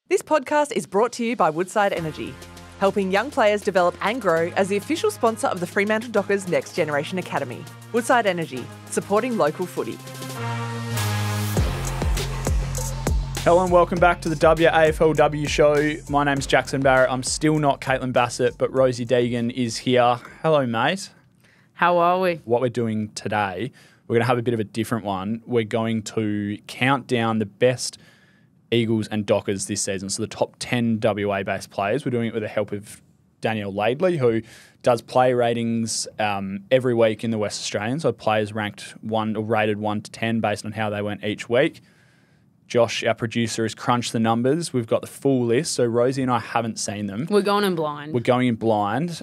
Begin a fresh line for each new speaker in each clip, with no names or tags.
This podcast is brought to you by Woodside Energy, helping young players develop and grow as the official sponsor of the Fremantle Dockers Next Generation Academy. Woodside Energy, supporting local footy.
Hello and welcome back to the Dubya AFLW show. My name's Jackson Barrett. I'm still not Caitlin Bassett, but Rosie Deegan is here. Hello, mate.
How are we?
What we're doing today, we're going to have a bit of a different one. We're going to count down the best Eagles and Dockers this season. So the top 10 WA-based players. We're doing it with the help of Danielle Laidley, who does player ratings every week in the West Australian. So players ranked rated 1 to 10 based on how they went each week. Josh, our producer, has crunched the numbers. We've got the full list. So Rosie and I haven't seen them.
We're going in blind.
We're going in blind.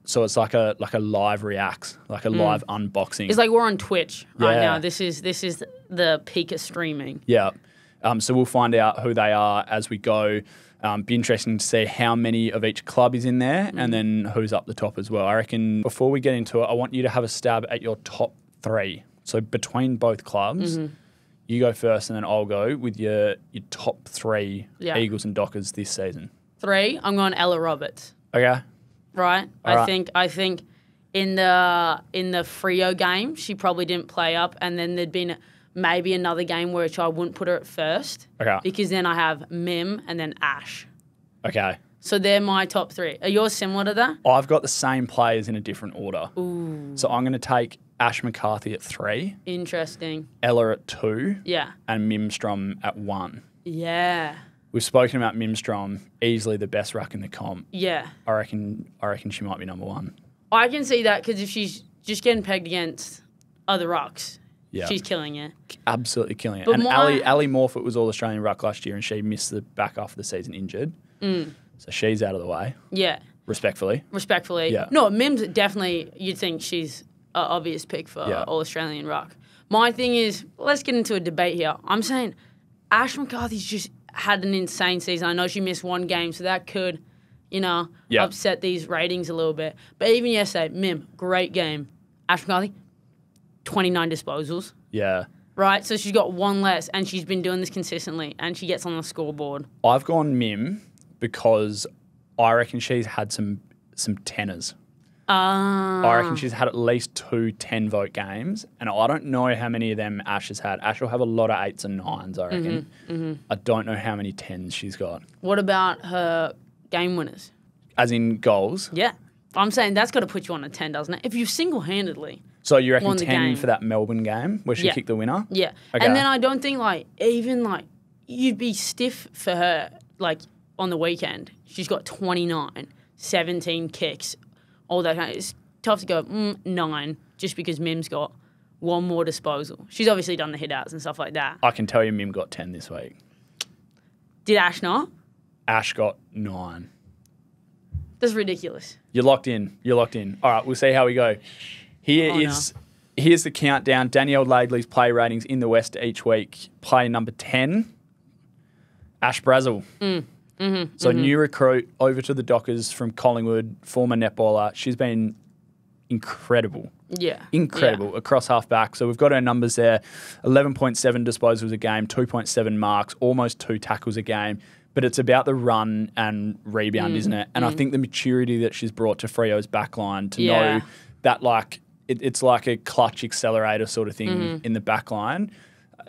So it's like a live react, like a live unboxing.
It's like we're on Twitch right now. This is the peak of streaming.
Yeah. So we'll find out who they are as we go. Be interesting to see how many of each club is in there and then who's up the top as well. I reckon before we get into it, I want you to have a stab at your top three. So between both clubs, you go first and then I'll go with your top three Eagles and Dockers this season.
Three, I'm going Ella Roberts.
Okay.
Right?
All
I think in the Freo game, she probably didn't play up, and then there'd been maybe another game where I wouldn't put her at first.
Okay.
Because then I have Mim and then Ash.
Okay.
So they're my top three. Are yours similar to that?
I've got the same players in a different order.
Ooh.
So I'm going to take Ash McCarthy at 3.
Interesting.
Ella at 2.
Yeah.
And Mimstrom at 1.
Yeah.
We've spoken about Mimstrom, easily the best ruck in the comp.
Yeah.
I reckon she might be number 1.
I can see that because if she's just getting pegged against other rucks, she's killing it.
Absolutely killing it.
But
And Ali Morfitt was All-Australian ruck last year and she missed the back half of the season injured. So she's out of the way.
Yeah.
Respectfully.
Yeah. No, Mim's definitely, you'd think she's an obvious pick for All-Australian ruck. My thing is, let's get into a debate here. I'm saying Ash McCarthy's just had an insane season. I know she missed one game, so that could, upset these ratings a little bit. But even yesterday, Mim, great game. Ash McCarthy, 29 disposals.
Yeah.
Right? So she's got one less, and she's been doing this consistently, and she gets on the scoreboard.
I've gone Mim because I reckon she's had some tenors. I reckon she's had at least 2 10-vote games, and I don't know how many of them Ash has had. Ash will have a lot of 8s and 9s, I reckon. I don't know how many 10s she's got.
What about her game winners?
As in goals?
Yeah. I'm saying that's got to put you on a 10, doesn't it? If you single-handedly
So you reckon
won the
10
game
for that Melbourne game where she kicked the winner?
Yeah.
Okay.
And then I don't think, you'd be stiff for her, on the weekend. She's got 29, 17 kicks, all that kind of. It's tough to go 9 just because Mim's got one more disposal. She's obviously done the hit-outs and stuff like that.
I can tell you Mim got 10 this week.
Did Ash not?
Ash got 9.
That's ridiculous.
You're locked in. All right, we'll see how we go. Here's the countdown. Danielle Laidley's play ratings in the West each week. Player number 10, Ash Brazel. New recruit over to the Dockers from Collingwood, former netballer. She's been incredible.
Yeah.
Incredible across half-back. So we've got her numbers there. 11.7 disposals a game, 2.7 marks, almost 2 tackles a game. But it's about the run and rebound, isn't it? And I think the maturity that she's brought to Freo's backline to know that, it's like a clutch accelerator sort of thing in the backline.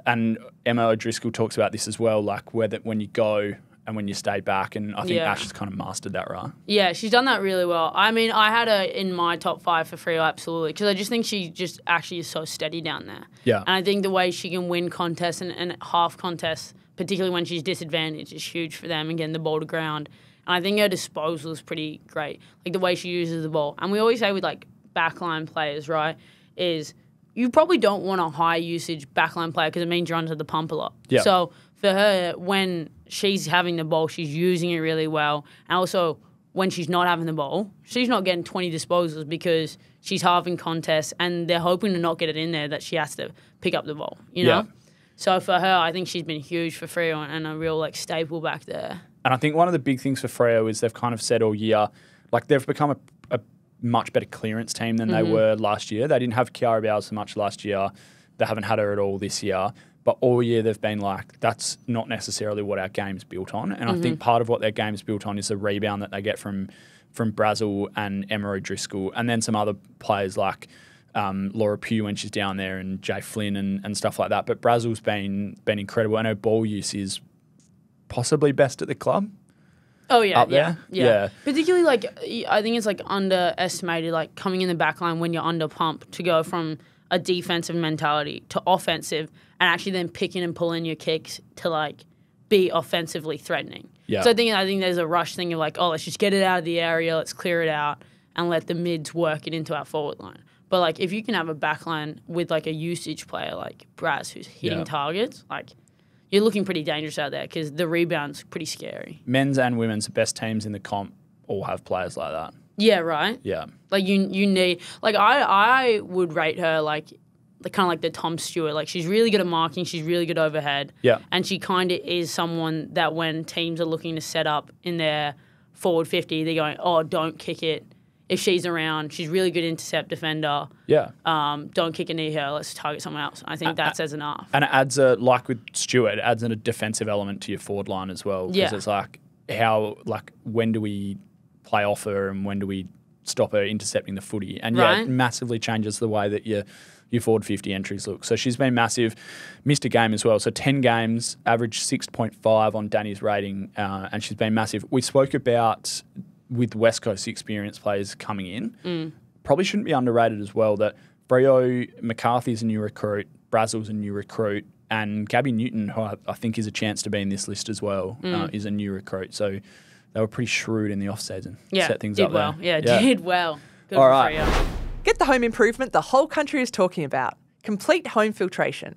And Emma O'Driscoll talks about this as well, when you go and when you stay back. And I think Ash has kind of mastered that, right? Yeah,
she's done that really well. I mean, I had her in my top 5 for Freo, absolutely, because I just think she just actually is so steady down there.
Yeah.
And I think the way she can win contests and half contests, particularly when she's disadvantaged, is huge for them and getting the ball to ground. And I think her disposal is pretty great, the way she uses the ball. And we always say with, backline players, right, is you probably don't want a high-usage backline player because it means you're under the pump a lot.
Yeah.
So for her, when she's having the ball, she's using it really well. And also, when she's not having the ball, she's not getting 20 disposals because she's halving contests and they're hoping to not get it in there that she has to pick up the ball, you know? So for her, I think she's been huge for Freo and a real staple back there.
And I think one of the big things for Freo is they've kind of said all year, they've become a much better clearance team than they were last year. They didn't have Kiara Bowles so much last year. They haven't had her at all this year. but all year they've been like, that's not necessarily what our game's built on. And I think part of what their game's built on is the rebound that they get from Brazel and Emma O'Driscoll, and then some other players like Laura Pugh when she's down there, and Jay Flynn and stuff like that. But Brazel's been incredible. I know ball use is possibly best at the club.
Oh, yeah.
Up there. Yeah.
Particularly, like, I think it's, like, underestimated, like, coming in the back line when you're under pump to go from a defensive mentality to offensive and actually then picking and pulling your kicks to, like, be offensively threatening.
Yeah.
So I think there's a rush thing of, like, oh, let's just get it out of the area, let's clear it out, and let the mids work it into our forward line. But, like, if you can have a back line with, like, a usage player like Braz who's hitting targets, like, you're looking pretty dangerous out there because the rebound's pretty scary. Men's
and women's best teams in the comp all have players like that.
Yeah, right?
Yeah.
Like, you need... Like, I would rate her, like kind of like the Tom Stewart. Like, she's really good at marking. She's really good overhead.
Yeah.
And she kind of is someone that when teams are looking to set up in their forward 50, they're going, oh, don't kick it. If she's around, she's really good intercept defender.
Yeah.
Don't kick a knee here. Let's target someone else. I think that says enough.
And it adds like with Stewart, it adds a defensive element to your forward line as well. Because it's like, when do we play off her and when do we stop her intercepting the footy? And it massively changes the way that your forward 50 entries look. So she's been massive. Missed a game as well. So 10 games, averaged 6.5 on Danny's rating, and she's been massive. We spoke about, with West Coast experienced players coming in, probably shouldn't be underrated as well, that Freo McCarthy's a new recruit, Brazel's a new recruit, and Gabby Newton, who I think is a chance to be in this list as well, is a new recruit. So they were pretty shrewd in the off-season.
Yeah,
set things
did
up
well.
there.
Did well. Good
All
for
right.
Freo.
Get the home improvement the whole country is talking about. Complete Home Filtration.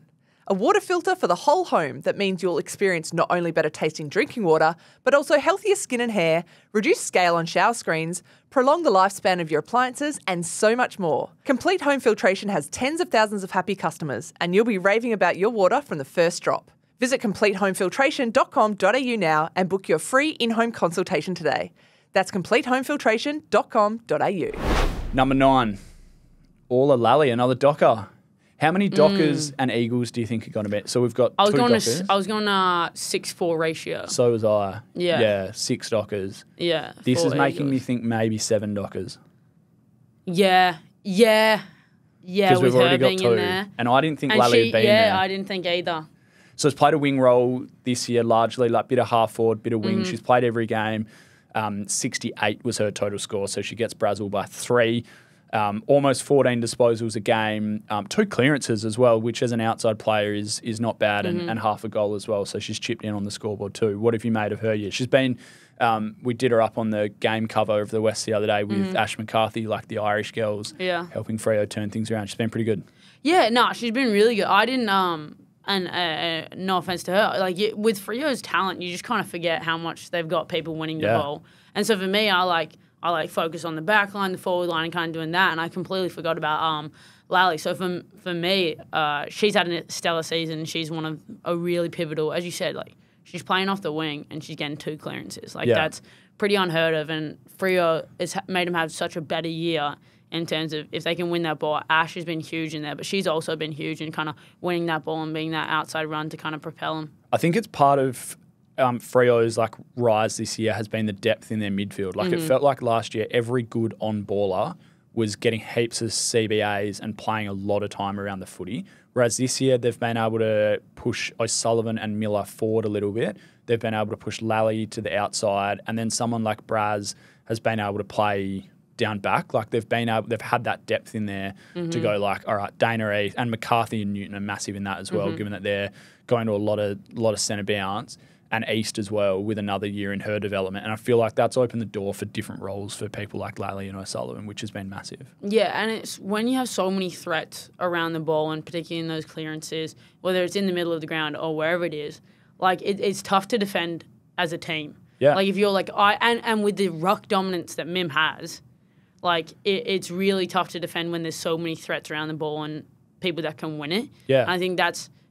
A water filter for the whole home that means you'll experience not only better tasting drinking water, but also healthier skin and hair, reduced scale on shower screens, prolong the lifespan of your appliances, and so much more. Complete Home Filtration has tens of thousands of happy customers, and you'll be raving about your water from the first drop. Visit CompleteHomeFiltration.com.au now and book your free in-home consultation today. That's CompleteHomeFiltration.com.au.
Number 9, Orla Lally, another Docker. How many Dockers and Eagles do you think are going to be? So we've got two Dockers.
I was going 6-4 ratio.
So was I.
Yeah.
6 Dockers.
Yeah.
This is making me think maybe 7 Dockers.
Yeah.
Because we've already got 2. In there. And I didn't think Lally would be in there.
Yeah, I didn't think either.
So she's played a wing role this year largely, like bit of half forward, bit of wing. She's played every game. 68 was her total score, so she gets Brazel by 3. Almost 14 disposals a game, 2 clearances as well, which as an outside player is not bad, and half a goal as well. So she's chipped in on the scoreboard too. What have you made of her year? She's been, we did her up on the game cover of the West the other day with Ash McCarthy, like the Irish girls, helping Freo turn things around. She's been pretty good. Yeah,
no, she's been really good. I didn't, and no offense to her, like with Freo's talent, you just kind of forget how much they've got people winning the ball. And so for me, I focus on the back line, the forward line, and kind of doing that, and I completely forgot about Lally. So for me, she's had a stellar season. She's one of a really pivotal, as you said, like she's playing off the wing and she's getting 2 clearances. That's pretty unheard of, and Freo has made them have such a better year in terms of if they can win that ball. Ash has been huge in there, but she's also been huge in kind of winning that ball and being that outside run to kind of propel them.
I think it's part of Freo's rise this year has been the depth in their midfield. It felt like last year every good on-baller was getting heaps of CBAs and playing a lot of time around the footy. Whereas this year they've been able to push O'Sullivan and Miller forward a little bit. They've been able to push Lally to the outside, and then someone like Braz has been able to play down back. They've had that depth in there to go all right, Dana East and McCarthy and Newton are massive in that as well, given that they're going to a lot of centre bounce. And East as well with another year in her development. And I feel like that's opened the door for different roles for people like Lally and O'Sullivan, which has been massive.
Yeah, and it's when you have so many threats around the ball, and particularly in those clearances, whether it's in the middle of the ground or wherever it is, it's tough to defend as a team.
Yeah.
If you're and with the ruck dominance that Mim has, it's really tough to defend when there's so many threats around the ball and people that can win it.
Yeah.
And I think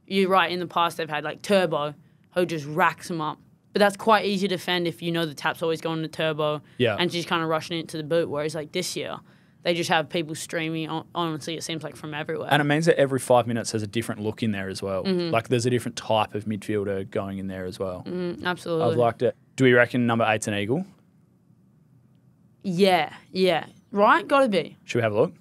you're right, in the past they've had Turbo, who just racks them up. But that's quite easy to defend if you know the tap's always going to Turbo and she's kind of rushing it to the boot. Whereas this year, they just have people streaming, honestly, it seems like from everywhere.
And it means that every 5 minutes there's a different look in there as well.
Mm-hmm.
Like there's a different type of midfielder going in there as well.
Absolutely.
I've liked it. Do we reckon number 8's an Eagle?
Yeah. Right? Gotta be.
Should we have a look?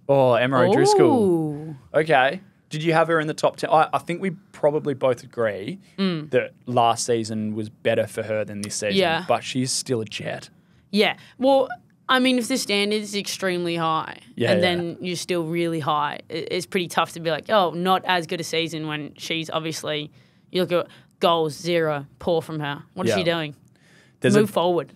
Oh, Emma O'Driscoll. Okay. Did you have her in the top 10? I think we probably both agree that last season was better for her than this season.
Yeah.
But she's still a jet.
Yeah. Well, I mean, if the standard is extremely high then you're still really high, it's pretty tough to be like, oh, not as good a season when she's obviously, you look at goals, 0, poor from her. What is she doing? Move forward.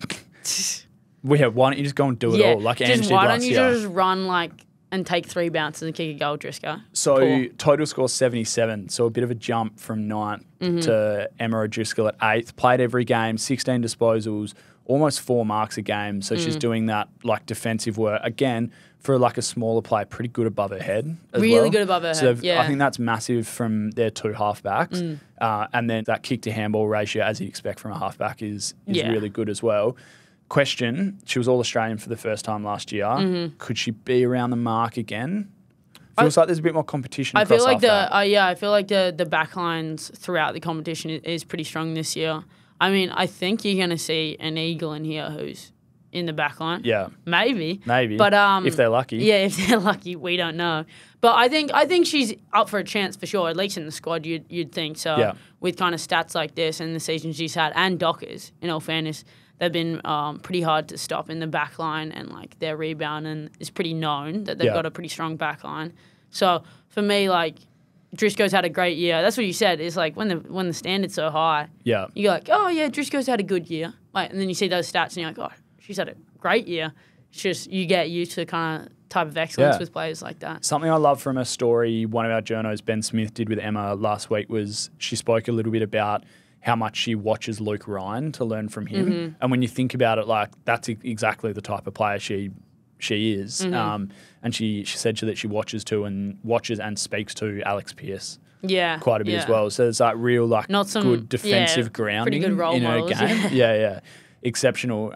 Why don't you just go and do it all? Like Ange did last year.
Why don't you just run and take 3 bounces and kick a goal, Driscoll?
So
Poor.
total score 77. So a bit of a jump from 9th to Emma O'Driscoll at 8th. Played every game, 16 disposals, almost 4 marks a game. So she's doing that defensive work. Again, for a smaller player, pretty good above her head as
Really
well.
good above her
So
head, yeah.
I think that's massive from their 2 halfbacks. And then that kick to handball ratio, as you expect from a halfback, is really good as well. Question, she was All-Australian for the first time last year. Could she be around the mark again? Feels like there's a bit more competition across halfback.
I feel like the backlines throughout the competition is pretty strong this year. I mean, I think you're going to see an Eagle in here who's in the backline.
Yeah.
Maybe.
But if they're lucky.
Yeah, if they're lucky, we don't know. But I think she's up for a chance for sure, at least in the squad you'd think. So with kind of stats like this and the season she's had, and Dockers, in all fairness, they've been pretty hard to stop in the back line, and their rebound and is pretty known that they've got a pretty strong back line. So for me, Driscoll's had a great year. That's what you said. It's when the standard's so high, you go oh yeah, Driscoll's had a good year. And then you see those stats and you're like, oh, she's had a great year. It's just you get used to kind of type of excellence with players like that.
Something I love from a story one of our journos, Ben Smith, did with Emma last week was she spoke a little bit about how much she watches Luke Ryan to learn from him. And when you think about it, that's exactly the type of player she is. And she said that she watches and speaks to Alex Pearce quite a bit as well. So there's that real good defensive grounding
pretty good role
in her
models,
game. Yeah. Exceptional.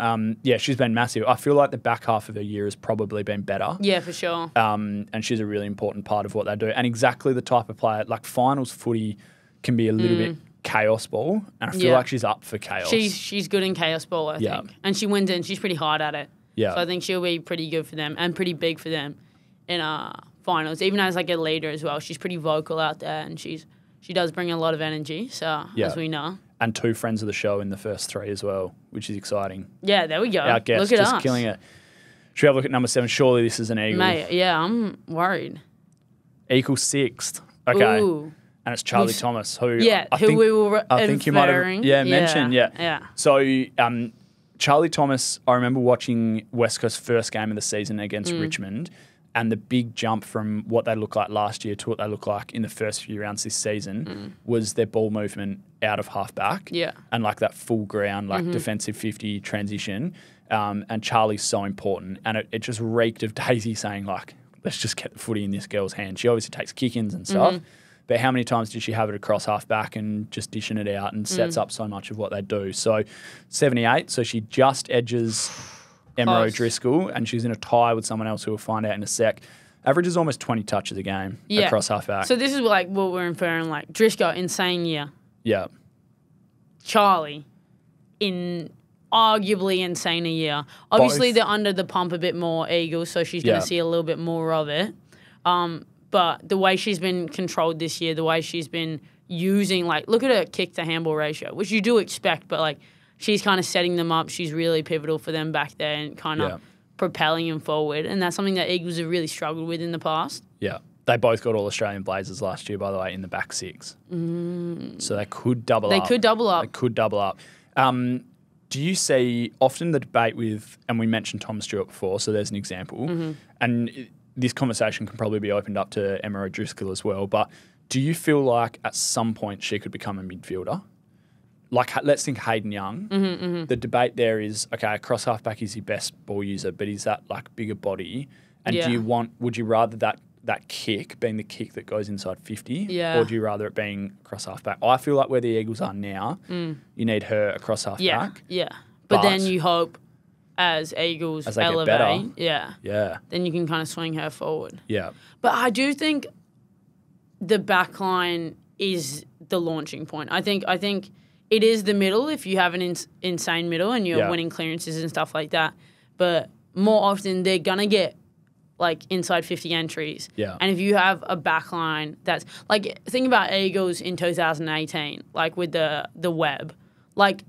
She's been massive. I feel like the back half of her year has probably been better.
Yeah, for sure.
And she's a really important part of what they do. And exactly the type of player, finals footy can be a little bit chaos ball, and I feel like she's up for chaos.
She's good in chaos ball, I think. And she wins it, and she's pretty hard at it.
Yeah.
So I think she'll be pretty good for them and pretty big for them in finals. Even as a leader as well. She's pretty vocal out there, and she does bring a lot of energy, so as we know.
And 2 friends of the show in the first 3 as well, which is exciting.
Yeah, there we go.
Our guest
Look at
just
us.
killing it. Should we have a look at number 7? Surely this is an Eagle.
Mate, yeah, I'm worried.
Equal 6th. Okay.
Ooh.
And it's Charlie Thomas, who
I
think you might have mentioned. Yeah. So Charlie Thomas, I remember watching West Coast's first game of the season against Richmond, and the big jump from what they looked like last year to what they look like in the first few rounds this season was their ball movement out of halfback.
Yeah.
And that full ground, defensive 50 transition. And Charlie's so important. And it just reeked of Daisy saying, let's just get the footy in this girl's hand. She obviously takes kick-ins and stuff. But how many times did she have it across half-back and just dishing it out and sets up so much of what they do? So 78, so she just edges Emma O'Driscoll, and she's in a tie with someone else who we'll find out in a sec. Averages almost 20 touches a game across half-back.
So this is what we're inferring, Driscoll, insane year.
Yeah.
Charlie, in arguably insane a year. Obviously, they're under the pump a bit more, Eagles, so she's going to see a little bit more of it. But the way she's been controlled this year, the way she's been using, look at her kick to handball ratio, which you do expect, but she's kind of setting them up. She's really pivotal for them back there and kind of propelling them forward. And that's something that Eagles have really struggled with in the past. Yeah.
They both got All-Australian Blazers last year, by the way, in the back 6. So they could double up.
They could double up.
Do you see often the debate with, and we mentioned Tom Stewart before, so there's an example, and this conversation can probably be opened up to Emma O'Driscoll as well, but do you feel like at some point she could become a midfielder? Let's think Hayden Young. The debate there is, okay, cross halfback is your best ball user, but is that bigger body? And would you rather that kick being the kick that goes inside 50, or do you rather it being cross halfback? I feel like where the Eagles are now, you need her across halfback.
Yeah. But then you hope as Eagles
As they get
elevate,
better.
then you can kind of swing her forward.
Yeah.
But I do think the back line is the launching point. I think it is the middle if you have an insane middle and you're winning clearances and stuff like that. But more often they're going to get like inside 50 entries.
Yeah.
And if you have a back line that's like, think about Eagles in 2018, like with the web, like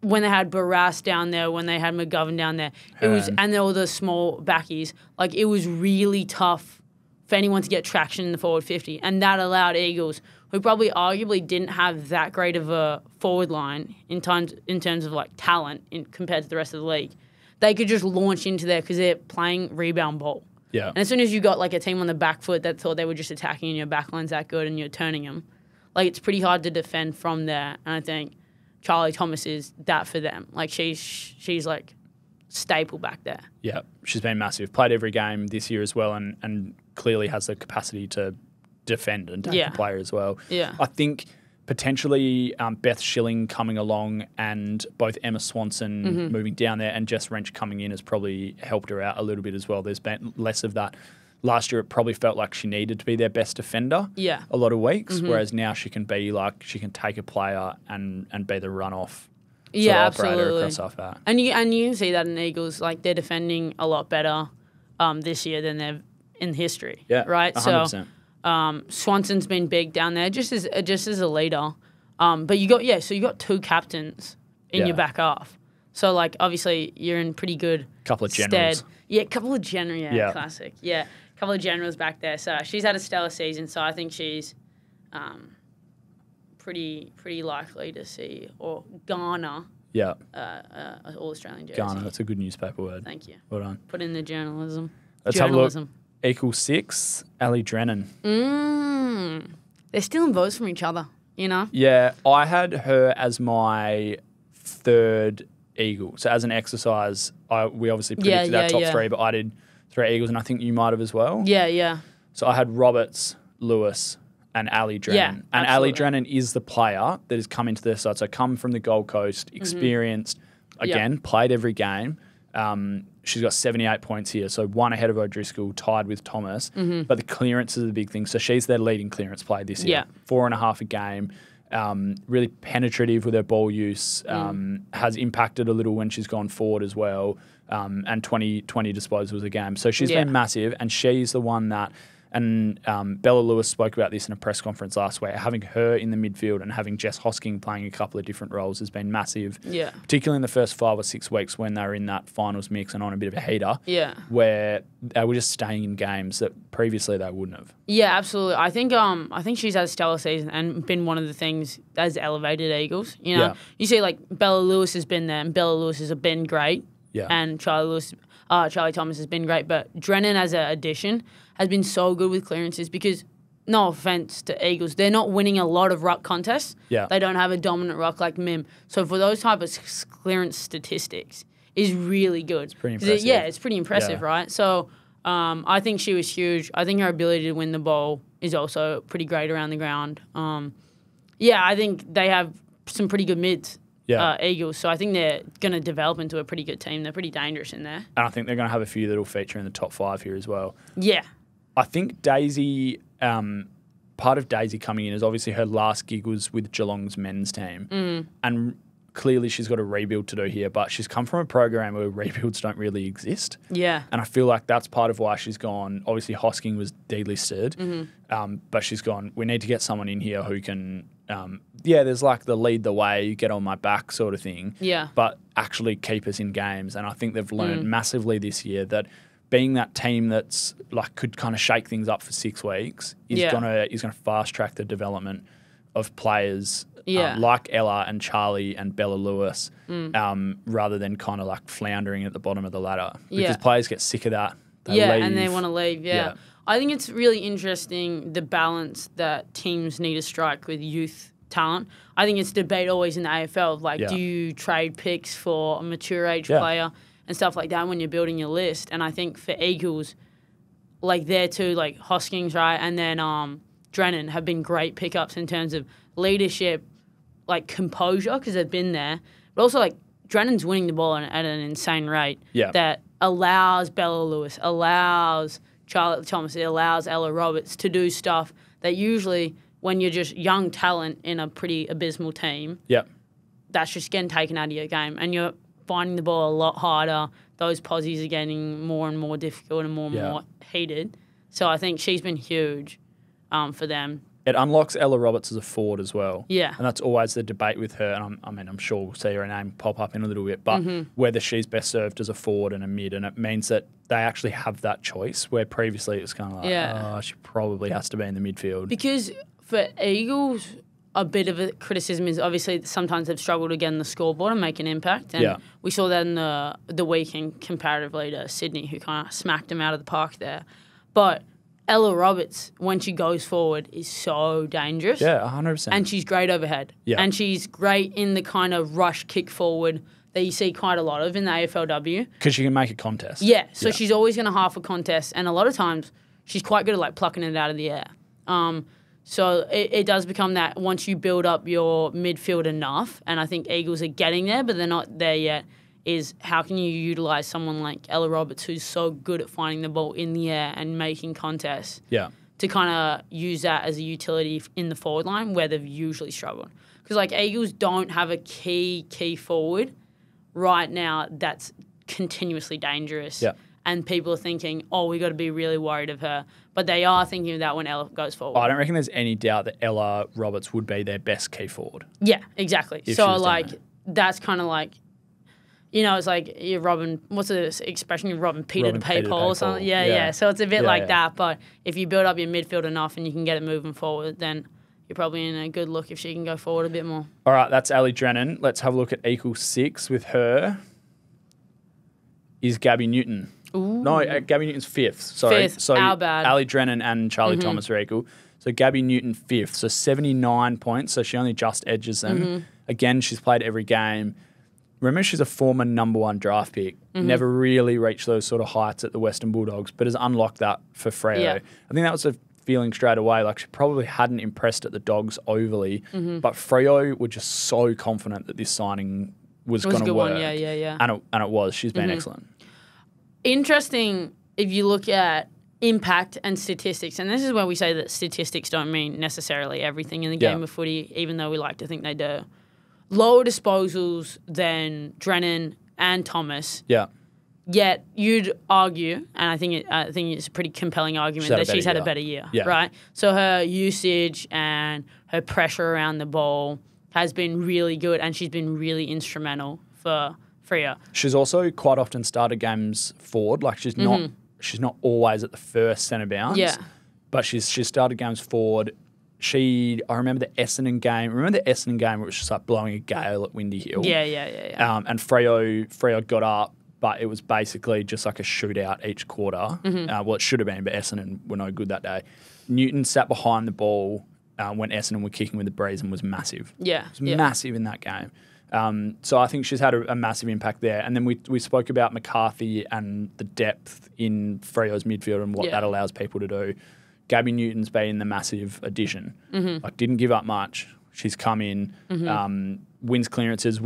when they had Barras down there, when they had McGovern down there, and all the small backies, like it was really tough for anyone to get traction in the forward 50. And that allowed Eagles, who probably arguably didn't have that great of a forward line in terms of like talent compared to the rest of the league, they could just launch into there because they're playing rebound ball.
Yeah.
And as soon as you got like a team on the back foot that thought they were just attacking and your back line's that good and you're turning them, like it's pretty hard to defend from there. And I think Charlie Thomas is that for them. Like she's like staple back there.
Yeah, she's been massive. Played every game this year as well and clearly has the capacity to defend and take the player as well.
Yeah.
I think potentially Beth Schilling coming along and both Emma Swanson moving down there and Jess Wrench coming in has probably helped her out a little bit as well. There's been less of that. Last year it probably felt like she needed to be their best defender a lot of weeks, whereas now she can be like, she can take a player and be the runoff operator across half back.
And you can see that in Eagles, like they're defending a lot better this year than they've in history.
Yeah,
right?
100%.
So Swanson's been big down there just as a leader. But you got two captains in your back half. So like obviously you're in pretty good
couple of generals.
Stead. Yeah, couple of generals, classic. Yeah. Couple of generals back there. So she's had a stellar season, so I think she's pretty likely to see or garner an All-Australian jersey.
Garner, that's a good newspaper word.
Thank you.
Well done.
Put in the journalism.
Let's have a look. Equal 6, Ali Drennan.
They're stealing votes from each other, you know?
Yeah, I had her as my third Eagle. So as an exercise, we obviously predicted our top three, but I did 3 Eagles, and I think you might have as well.
Yeah.
So I had Roberts, Lewis, and Ali Drennan.
Yeah,
and Ali Drennan is the player that has come into their side. So come from the Gold Coast, experienced, played every game. She's got 78 points here, so one ahead of O'Driscoll, tied with Thomas. But the clearance is the big thing. So she's their leading clearance player this year. 4.5 a game. Really penetrative with her ball use. Has impacted a little when she's gone forward as well. And 20 disposals a game. So she's been massive, and she's the one that... And Bella Lewis spoke about this in a press conference last week. Having her in the midfield and having Jess Hosking playing a couple of different roles has been massive.
Yeah.
Particularly in the first 5 or 6 weeks when they were in that finals mix and on a bit of a heater.
Yeah.
Where they were just staying in games that previously they wouldn't have.
Yeah, absolutely. I think she's had a stellar season and been one of the things that has elevated Eagles. You know, you see like Bella Lewis has been there, and Bella Lewis has been great.
Yeah.
And Charlie Thomas has been great, but Drennan as an addition has been so good with clearances because, no offense to Eagles, they're not winning a lot of ruck contests.
Yeah.
They don't have a dominant ruck like Mim. So for those type of clearance statistics is really good. It's
pretty impressive.
It's pretty impressive, right? So I think she was huge. I think her ability to win the ball is also pretty great around the ground. I think they have some pretty good mids. Eagles. So I think they're going to develop into a pretty good team. They're pretty dangerous in there.
And I think they're going to have a few that will feature in the top 5 here as well.
Yeah.
I think Daisy, part of Daisy coming in is obviously her last gig was with Geelong's men's team. And clearly she's got a rebuild to do here, but she's come from a program where rebuilds don't really exist.
Yeah.
And I feel like that's part of why she's gone. Obviously Hosking was delisted, but she's gone, we need to get someone in here who can... there's like the lead the way, get on my back sort of thing.
Yeah.
But actually keep us in games. And I think they've learned massively this year that being that team that's like could kind of shake things up for 6 weeks is gonna fast track the development of players like Ella and Charlie and Bella Lewis, rather than kind of like floundering at the bottom of the ladder. Because players get sick of that. They leave.
And they want to leave. Yeah. I think it's really interesting the balance that teams need to strike with youth talent. I think it's debate always in the AFL. Like, do you trade picks for a mature age player and stuff like that when you're building your list? And I think for Eagles, like there too, like Hoskins, right, and then Drennan have been great pickups in terms of leadership, like composure because they've been there, but also like Drennan's winning the ball at an insane rate
Yeah.
that allows Bella Lewis, allows Charlotte Thomas, it allows Ella Roberts to do stuff that usually when you're just young talent in a pretty abysmal team,
Yeah.
that's just getting taken out of your game and you're finding the ball a lot harder. Those posies are getting more and more difficult and more heated. So I think she's been huge for them.
It unlocks Ella Roberts as a forward as well.
Yeah.
And that's always the debate with her. And I'm sure we'll see her name pop up in a little bit, but whether she's best served as a forward and a mid. And it means that they actually have that choice where previously it was kind of like, she probably has to be in the midfield.
Because for Eagles, a bit of a criticism is obviously sometimes they've struggled to get on the scoreboard and make an impact. And we saw that in the weekend comparatively to Sydney, who kind of smacked them out of the park there. But Ella Roberts, when she goes forward, is so dangerous.
Yeah, 100%.
And she's great overhead.
Yeah.
And she's great in the kind of rush kick forward that you see quite a lot of in the AFLW.
Because she can make a contest.
Yeah, so she's always going to half a contest. And a lot of times, she's quite good at like plucking it out of the air. So it does become that once you build up your midfield enough, and I think Eagles are getting there, but they're not there yet, is how can you utilise someone like Ella Roberts who's so good at finding the ball in the air and making contests to kind of use that as a utility in the forward line where they've usually struggled. Because like Eagles don't have a key forward right now that's continuously dangerous.
Yeah.
And people are thinking, we got to be really worried of her. But they are thinking of that when Ella goes forward.
I don't reckon there's any doubt that Ella Roberts would be their best key forward.
Yeah, exactly.
If
So,
she was
like,
down
that's kind of like, it's like you're robbing, what's the expression? You're robbing Peter to pay Paul or something. Yeah. So it's a bit like that. But if you build up your midfield enough and you can get it moving forward, then you're probably in a good look if she can go forward a bit more.
All right, that's Ali Drennan. Let's have a look at equal 6 with her. Is Gabby Newton.
Ooh.
No, Gabby Newton's 5th. Sorry.
Fifth,
So
our bad.
Ali Drennan and Charlie Thomas are equal. So Gabby Newton 5th. So 79 points. So she only just edges them. Again, she's played every game. Remember, she's a former number 1 draft pick. Never really reached those sort of heights at the Western Bulldogs, but has unlocked that for Freo.
Yeah.
I think that was a feeling straight away. Like, she probably hadn't impressed at the Dogs overly, but Freo were just so confident that this signing was going to work.
Yeah.
And it was. She's been excellent.
Interesting if you look at impact and statistics, and this is where we say that statistics don't mean necessarily everything in the game of footy, even though we like to think they do. Lower disposals than Drennan and Thomas.
Yeah.
Yet you'd argue, and I think it's a pretty compelling argument that she's had a better year, right? So her usage and her pressure around the ball has been really good, and she's been really instrumental for Freo.
She's also quite often started games forward. Like, she's not always at the first centre bounce.
Yeah.
But she's started games forward. I remember the Essendon game. Remember the Essendon game where it was just like blowing a gale at Windy Hill?
Yeah.
And Freo got up, but it was basically just like a shootout each quarter. Well, it should have been, but Essendon were no good that day. Newton sat behind the ball when Essendon were kicking with the breeze and was massive.
Yeah.
It was massive in that game. So I think she's had a massive impact there. And then we spoke about McCarthy and the depth in Freo's midfield and what that allows people to do. Gabby Newton's been the massive addition. Like, didn't give up much. She's come in, wins clearances,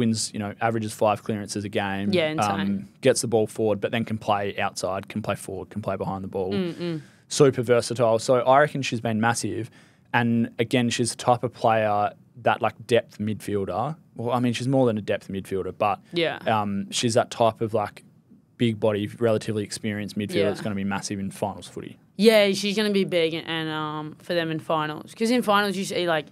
averages 5 clearances a game.
Yeah, insane.
Gets the ball forward, but then can play outside, can play forward, can play behind the ball. Super versatile. So I reckon she's been massive. And again, she's the type of player that, like, depth midfielder. Well, I mean, she's more than a depth midfielder, but she's that type of, like, big body, relatively experienced midfielder that's going to be massive in finals footy.
Yeah, she's going to be big and for them in finals. Because in finals, you see, like,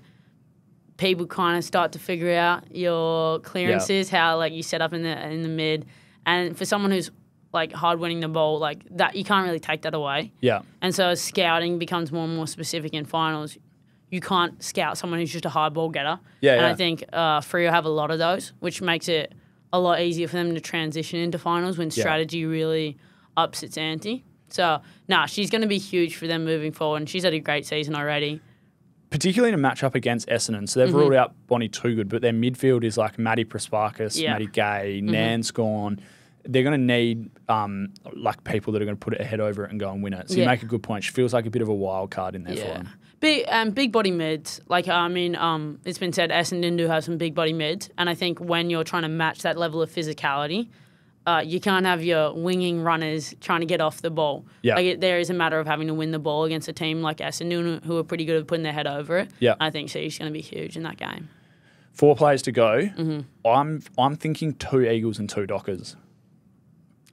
people kind of start to figure out your clearances, how, like, you set up in the mid. And for someone who's, like, hard winning the ball, like, that, you can't really take that away.
Yeah.
And so as scouting becomes more and more specific in finals, you can't scout someone who's just a high ball getter. And I think Freo have a lot of those, which makes it a lot easier for them to transition into finals when strategy really ups its ante. So, she's going to be huge for them moving forward, and she's had a great season already.
Particularly in a matchup against Essendon. So they've ruled out Bonnie Toogood, but their midfield is like Maddie Prasparkas, Maddie Gay, Nan Scorn, they're going to need like people that are going to put it ahead over it and go and win it. So you make a good point. She feels like a bit of a wild card in there for them.
Big body mids. Like, I mean, it's been said Essendon do have some big body mids, and I think when you're trying to match that level of physicality, you can't have your winging runners trying to get off the ball.
Yeah.
Like, there is a matter of having to win the ball against a team like Essendon who are pretty good at putting their head over it.
Yeah.
I think she's going to be huge in that game.
4 players to go. I'm thinking 2 Eagles and 2 Dockers.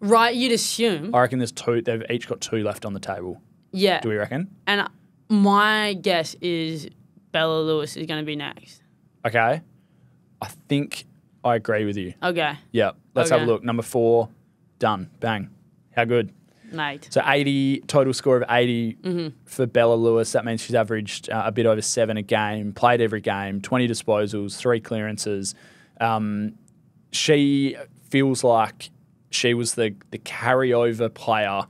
Right, you'd assume.
I reckon there's 2. They've each got 2 left on the table.
Yeah.
Do we reckon?
And my guess is Bella Lewis is going to be next.
Okay. I think I agree with you.
Okay.
Yeah. Let's have a look. Number 4, done. Bang. How good?
Mate.
So 80, total score of 80 for Bella Lewis. That means she's averaged a bit over 7 a game, played every game, 20 disposals, 3 clearances. She feels like she was the carryover player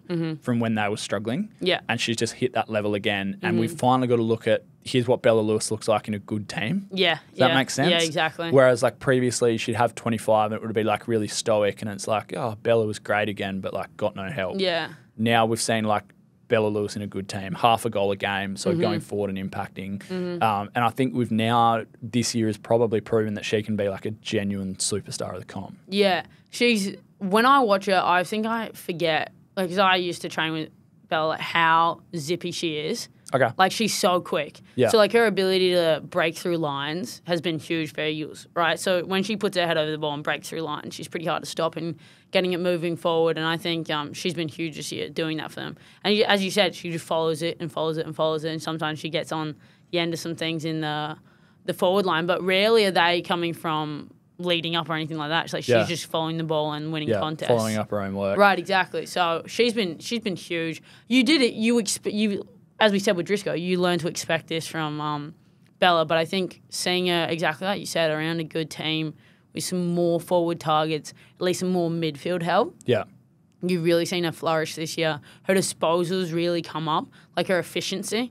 from when they were struggling.
Yeah.
And she's just hit that level again. And we've finally got to look at, here's what Bella Lewis looks like in a good team.
Yeah.
Does that make sense?
Yeah, exactly.
Whereas like previously she'd have 25 and it would be like really stoic and it's like, oh, Bella was great again, but like got no help.
Yeah.
Now we've seen like Bella Lewis in a good team, half a goal a game, so going forward and impacting. And I think we've now, this year has probably proven that she can be like a genuine superstar of the comp.
Yeah. When I watch her, I think I forget, like, because I used to train with Bella, like, how zippy she is.
Okay.
Like, she's so quick.
Yeah.
So, like, her ability to break through lines has been huge for her use, right? So, when she puts her head over the ball and breaks through lines, she's pretty hard to stop and getting it moving forward. And I think she's been huge this year doing that for them. And as you said, she just follows it and follows it and follows it. And sometimes she gets on the end of some things in the forward line. But rarely are they coming from leading up or anything like that. She's just following the ball and winning contests.
Following up her own work.
Right, exactly. So she's been huge. You did it. You as we said with Driscoll, you learned to expect this from Bella. But I think seeing her exactly like you said around a good team with some more forward targets, at least some more midfield help.
Yeah.
You've really seen her flourish this year. Her disposals really come up, like her efficiency.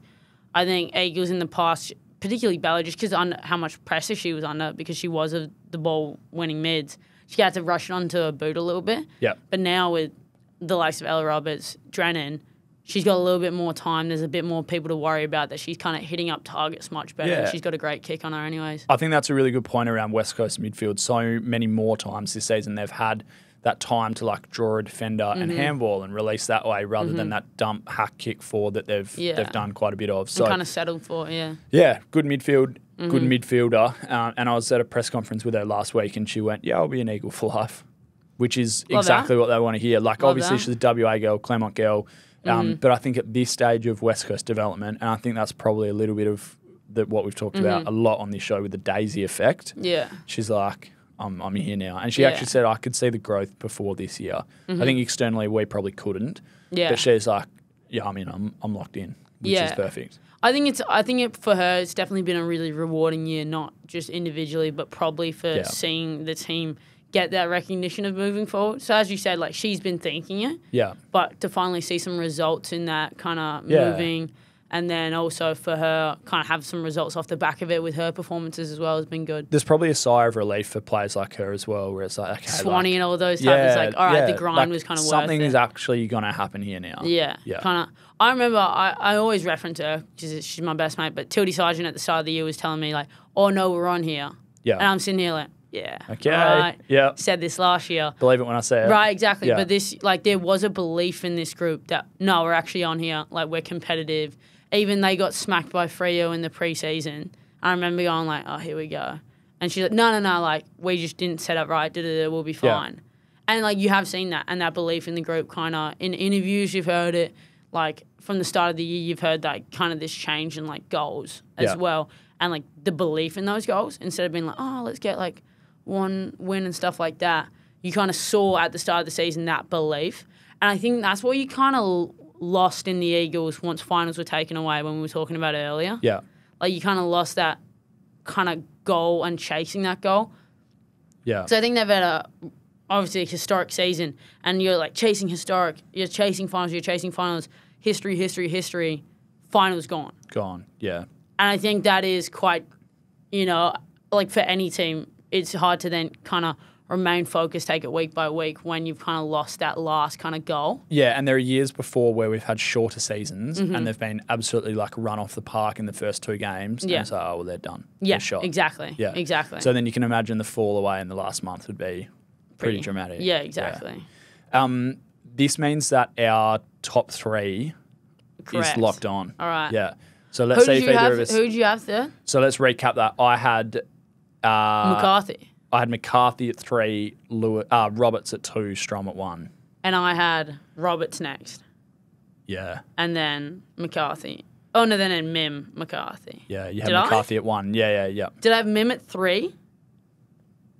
I think Eagles in the past, particularly Bella, just because how much pressure she was under because she was the ball-winning mids, she had to rush it onto her boot a little bit.
Yeah.
But now with the likes of Ella Roberts, Drennan, she's got a little bit more time. There's a bit more people to worry about that she's kind of hitting up targets much better.
Yeah.
She's got a great kick on her anyways.
I think that's a really good point around West Coast midfield. So many more times this season they've had that time to like draw a defender and handball and release that way rather than that dump hack kick forward that they've done quite a bit of. So
kind of settled for,
Yeah, good midfield, good midfielder. And I was at a press conference with her last week and she went, yeah, I'll be an Eagle for life, which is exactly what they want to hear. Like obviously she's a WA girl, Claremont girl, but I think at this stage of West Coast development, and I think that's probably a little bit of what we've talked about a lot on this show with the Daisy effect.
Yeah.
She's like, I'm here now. And she actually said, I could see the growth before this year. I think externally we probably couldn't.
Yeah.
But she's like, yeah, I mean, I'm locked in, which is perfect.
I think for her, it's definitely been a really rewarding year, not just individually, but probably for seeing the team get that recognition of moving forward. So as you said, like she's been thinking it.
Yeah.
But to finally see some results in that kind of moving, and then also for her kind of have some results off the back of it with her performances as well has been good.
There's probably a sigh of relief for players like her as well, where it's like, okay,
Swanee and all those types. It's like, all right, the grind was kind of worth it.
Something is actually going to happen here now.
Yeah. Kind of. I remember I always reference her because she's my best mate, but Tildy Sargent at the start of the year was telling me like, oh no, we're on here. Yeah. And I'm sitting here like, yeah.
Okay.
Right.
Yeah.
Said this last year.
Believe it when I say it.
Right, exactly.
Yeah.
But this, like, there was a belief in this group that, no, we're actually on here. Like, we're competitive. Even they got smacked by Freo in the preseason. I remember going like, oh, here we go. And she's like, no, like, we just didn't set up right. We'll be fine. Yeah. And, like, you have seen that. And that belief in the group kind of, in interviews, you've heard it. Like, from the start of the year, you've heard that kind of this change in, like, goals as well. And, like, the belief in those goals. Instead of being like, oh, let's get, like, one win and stuff like that. You kind of saw at the start of the season that belief. And I think that's what you kind of lost in the Eagles once finals were taken away when we were talking about it earlier.
Yeah.
Like, you kind of lost that kind of goal and chasing that goal.
Yeah.
So I think they've had obviously a historic season, and you're, like, chasing historic. You're chasing finals. History. Finals gone.
Gone, yeah.
And I think that is quite, like, for any team, it's hard to then kind of remain focused, take it week by week when you've kind of lost that last kind of goal.
Yeah, and there are years before where we've had shorter seasons and they've been absolutely like run off the park in the first 2 games.
Yeah.
And it's like, oh, well, they're done.
Yeah,
They're shot.
exactly.
Yeah,
exactly.
So then you can imagine the fall away in the last month would be pretty dramatic.
Yeah, exactly.
Yeah. This means that our top 3
Correct.
is locked on.
All right.
Yeah. So let's see if either of us.
Who did you have there?
So let's recap that. I had
McCarthy.
I had McCarthy at 3, Roberts at 2, Strom at 1.
And I had Roberts next.
Yeah.
And then McCarthy. Oh, no, then Mim McCarthy.
Yeah, you had
Did I?
McCarthy at 1. Yeah.
Did I have Mim at 3?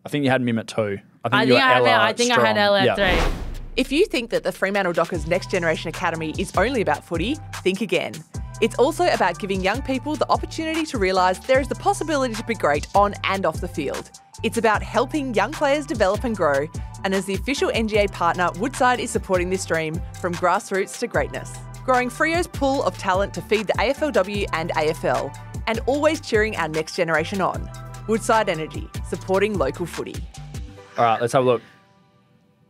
I think you had Mim at 2.
I think I had Ella at 3.
If you think that the Fremantle Dockers Next Generation Academy is only about footy, think again. It's also about giving young people the opportunity to realise there is the possibility to be great on and off the field. It's about helping young players develop and grow, and as the official NGA partner, Woodside is supporting this dream from grassroots to greatness. Growing Freo's pool of talent to feed the AFLW and AFL, and always cheering our next generation on. Woodside Energy, supporting local footy.
All right, let's have a look.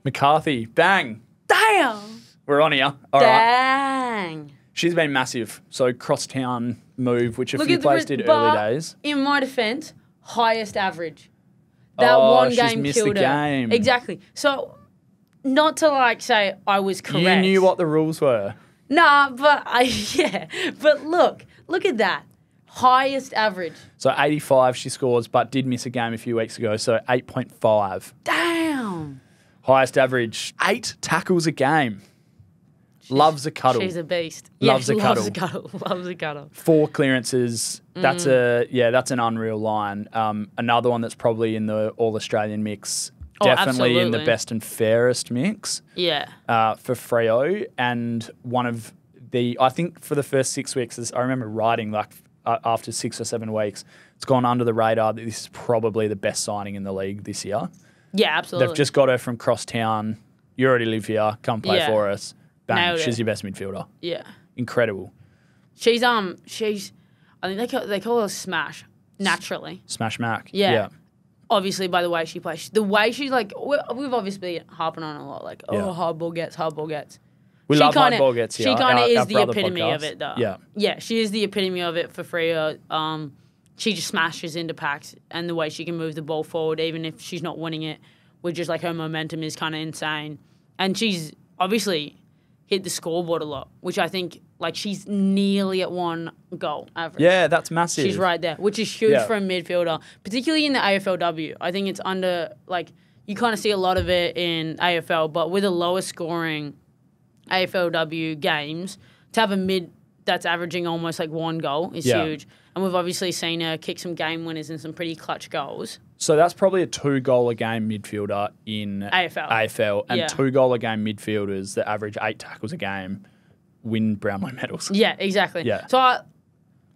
McCarthy, bang.
Damn!
We're on here. All right.
Dang.
She's been massive. So crosstown move, which a
Look
few
at
players did early days.
In my defence, highest average. That one
she's
game
missed
killed
the game.
her. Exactly. So, not to like say I was correct.
You knew what the rules were.
Nah, but But look at that. Highest average.
So 85 she scores, but did miss a game a few weeks ago. So 8.5.
Damn.
Highest average, 8 tackles a game. Loves a cuddle.
She's a beast.
Loves a cuddle.
Loves a cuddle. Loves a cuddle.
4 clearances. That's that's an unreal line. Another one that's probably in the All-Australian mix. Definitely in the best and fairest mix.
Yeah.
For Freo. And one of the, I think for the first 6 weeks, I remember writing like after 6 or 7 weeks, it's gone under the radar that this is probably the best signing in the league this year.
Yeah, absolutely.
They've just got her from crosstown. You already live here. Come play for us. Bang.
Nailed
She's
it.
your best midfielder.
Yeah.
Incredible.
She's I think they call her Smash naturally.
Smash Mac.
Yeah. Obviously, by the way she plays, the way she's like, we've obviously been harping on a lot, like hard ball gets.
We love hard ball gets.
She kind of is the epitome
podcast.
of it, though.
Yeah.
Yeah, she is the epitome of it for Freo. She just smashes into packs, and the way she can move the ball forward, even if she's not winning it, with just like her momentum is kind of insane. And she's obviously hit the scoreboard a lot, which I think like she's nearly at 1 goal average.
Yeah, that's massive.
She's right there, which is huge for a midfielder, particularly in the AFLW. I think it's under, like, you kind of see a lot of it in AFL, but with a lower scoring AFLW games, to have a mid that's averaging almost like 1 goal is huge. And we've obviously seen her kick some game winners and some pretty clutch goals.
So that's probably a 2-goal-a-game midfielder in
AFL.
And 2-goal-a-game midfielders that average 8 tackles a game win Brownlow medals.
Yeah, exactly.
Yeah.
So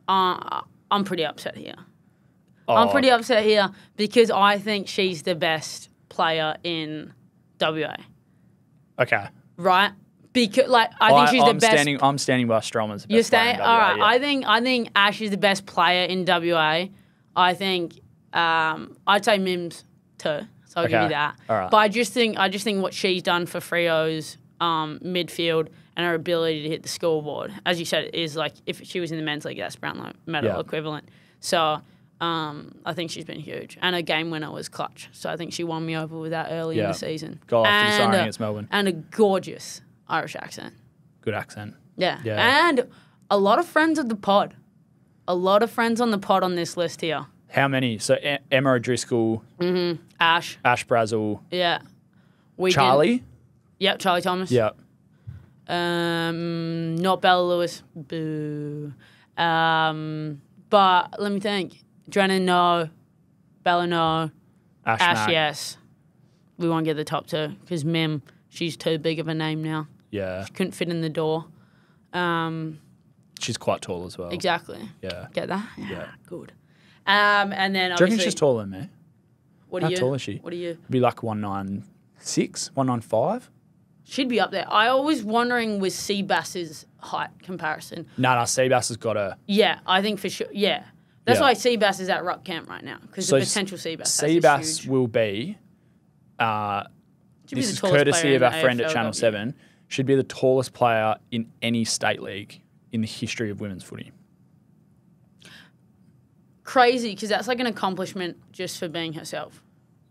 I'm pretty upset here. I'm pretty upset here because I think she's the best player in WA.
Okay.
Right? Because I think she's the best.
I'm standing by Strom as the best
You're
player
staying.
in WA,
All right.
yeah.
I think Ash is the best player in WA. I think I'd say Mims too. So I'll give you that.
All right.
But I just think what she's done for Freo's midfield and her ability to hit the scoreboard, as you said, is like if she was in the men's league, that's Brownlow medal equivalent. So I think she's been huge. And her game winner was clutch. So I think she won me over with that early in the season.
Goal after signing against Melbourne.
And a gorgeous Irish accent.
Good accent.
Yeah.
Yeah.
And a lot of friends of the pod. A lot of friends on the pod on this list here.
How many? So Emma O'Driscoll.
Mm-hmm. Ash
Brazel.
Yeah.
Charlie?
Yep, Charlie Thomas.
Yep.
Not Bella Lewis. Boo. But let me think. Drennan, no. Bella, no.
Ash Mac.
yes. We won't get the top 2 because Mim, she's too big of a name now.
Yeah.
She couldn't fit in the door.
She's quite tall as well.
Exactly.
Yeah.
Get that?
Yeah.
Good. And then
Do you
obviously...
reckon she's taller than me?
What are you?
How tall is she?
What are you?
Be like 196, 195?
She'd be up there. I always wondering with Seabass's height comparison.
No, Seabass has got her.
Yeah, I think for sure. Yeah. That's why Seabass is at Ruck Camp right now because the potential Seabass
Seabass will be this is courtesy of our friend at Channel 7, she'd be the tallest player in any state league in the history of women's footy.
Crazy, because that's like an accomplishment just for being herself.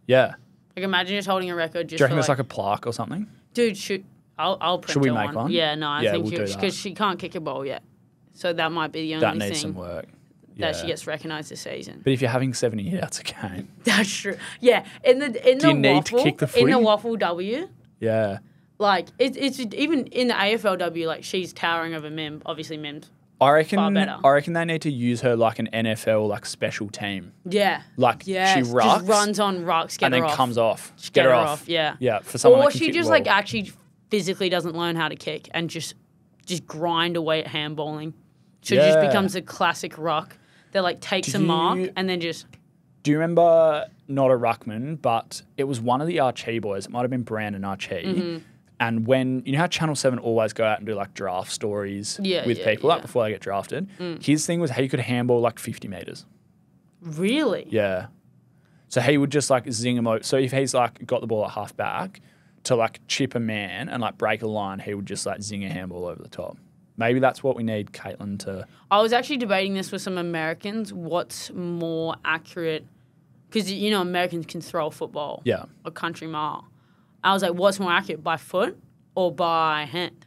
Yeah.
Like, imagine just holding a record just
Do you reckon
for
it's like a plaque or something?
Dude, I'll print
Should we
her
make one?
Yeah, no, I think
we'll do that.
because she can't kick a ball yet. So that might be the only
That
thing
needs some work.
that she gets recognised this season.
But if you're having 70 hits a game.
That's true. Yeah, in the waffle,
to kick the footy?
in the waffle W,
Yeah.
like it's even in the AFLW, like she's towering over Mim. Obviously, Mim's
I reckon
far better.
they need to use her like an NFL like special team.
Yeah.
Like she rucks,
just runs on rucks, get
and
her
then
off.
comes off.
Just get her off. Yeah.
Yeah. For someone
Or
that can
she
kick
just
well.
like actually physically doesn't learn how to kick and just grind away at handballing. She just becomes a classic ruck that like takes a mark and then just.
Do you remember, not a ruckman, but it was one of the Archie boys. It might have been Brandon Archie.
Mm-hmm.
And when, you know how Channel 7 always go out and do like draft stories with people like before they get drafted? His thing was he could handball like 50 metres.
Really?
Yeah. So he would just like zing him over. So if he's like got the ball at half back to like chip a man and like break a line, he would just like zing a handball over the top. Maybe that's what we need Caitlin to...
I was actually debating this with some Americans. What's more accurate? Because, you know, Americans can throw a football a country mile. I was like, what's more accurate, by foot or by hand?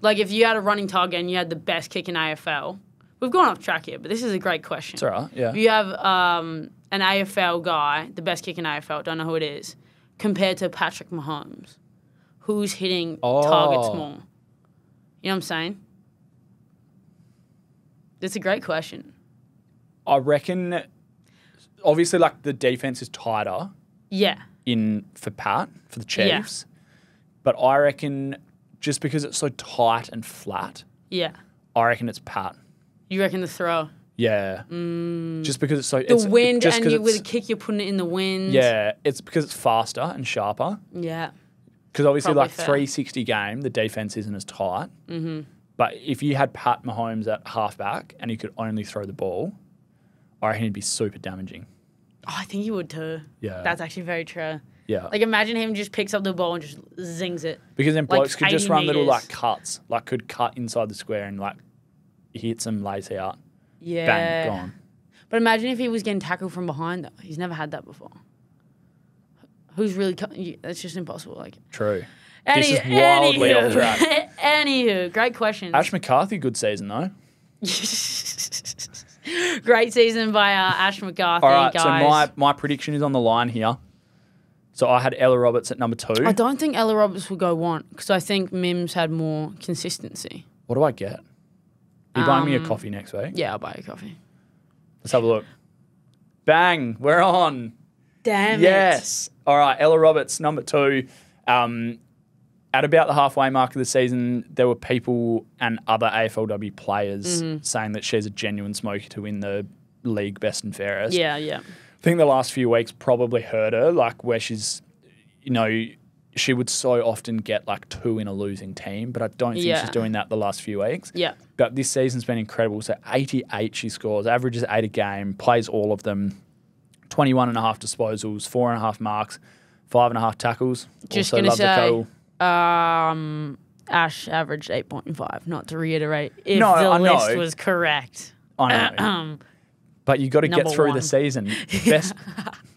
Like, if you had a running target and you had the best kick in AFL... We've gone off track here, but this is a great question.
It's all right, yeah.
If you have an AFL guy, the best kick in AFL, don't know who it is, compared to Patrick Mahomes, who's hitting targets more? You know what I'm saying? That's a great question.
I reckon, obviously, like the defense is tighter.
Yeah.
For the Chiefs. But I reckon just because it's so tight and flat, I reckon it's Pat.
You reckon the throw?
Yeah. Just because it's so...
The wind, and with a kick, you're putting it in the wind.
Yeah, it's because it's faster and sharper.
Yeah.
Because obviously,
Probably
like
fair.
360 game, the defense isn't as tight. Mm-hmm. But if you had Pat Mahomes at halfback and he could only throw the ball, I reckon he'd be super damaging.
Oh, I think he would too.
Yeah.
That's actually very true.
Yeah.
Like, imagine him just picks up the ball and just zings it.
Because then
like
blokes could just run little,
meters.
like, cuts. Like, could cut inside the square and, like, hit some lace out.
Yeah.
Bang, gone.
But imagine if he was getting tackled from behind, though. He's never had that before. Who's really... That's just impossible. Like,
True. This is wildly off track.
Anywho, great question.
Ash McCarthy, good season, though.
Great season by Ash McCarthy,
All right,
guys.
so my prediction is on the line here. So I had Ella Roberts at number 2.
I don't think Ella Roberts will go 1 because I think Mims had more consistency.
What do I get? Are you buying me a coffee next week?
Yeah, I'll buy you a coffee.
Let's have a look. Bang, we're on.
Damn
Yes. All right, Ella Roberts, number 2. At about the halfway mark of the season, there were people and other AFLW players saying that she's a genuine smoker to win the league best and fairest.
Yeah, yeah.
I think the last few weeks probably hurt her, like where she's, you know, she would so often get like 2 in a losing team, but I don't think she's doing that the last few weeks.
Yeah.
But this season's been incredible. So 88 she scores, averages 8 a game, plays all of them, 21.5 disposals, 4.5 marks, 5.5 tackles.
Just
also
going to
love the
say,
cuddle.
Ash averaged 8.5, not to reiterate if
No,
the
I know.
list was correct.
I know. But you got to get
Number
through
1.
the season.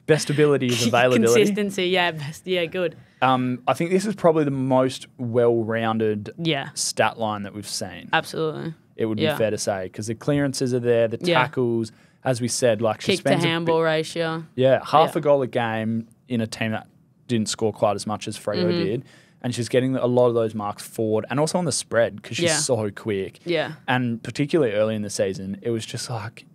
Best ability is availability.
Consistency, yeah, best, yeah, good.
I think this is probably the most well-rounded
Yeah,
stat line that we've seen.
absolutely.
It would be fair to say because the clearances are there, the tackles, as we said, like she
Kick to
spends
handball ratio.
half a goal a game in a team that didn't score quite as much as Freo did, and she's getting a lot of those marks forward and also on the spread because she's so quick.
Yeah.
And particularly early in the season, it was just like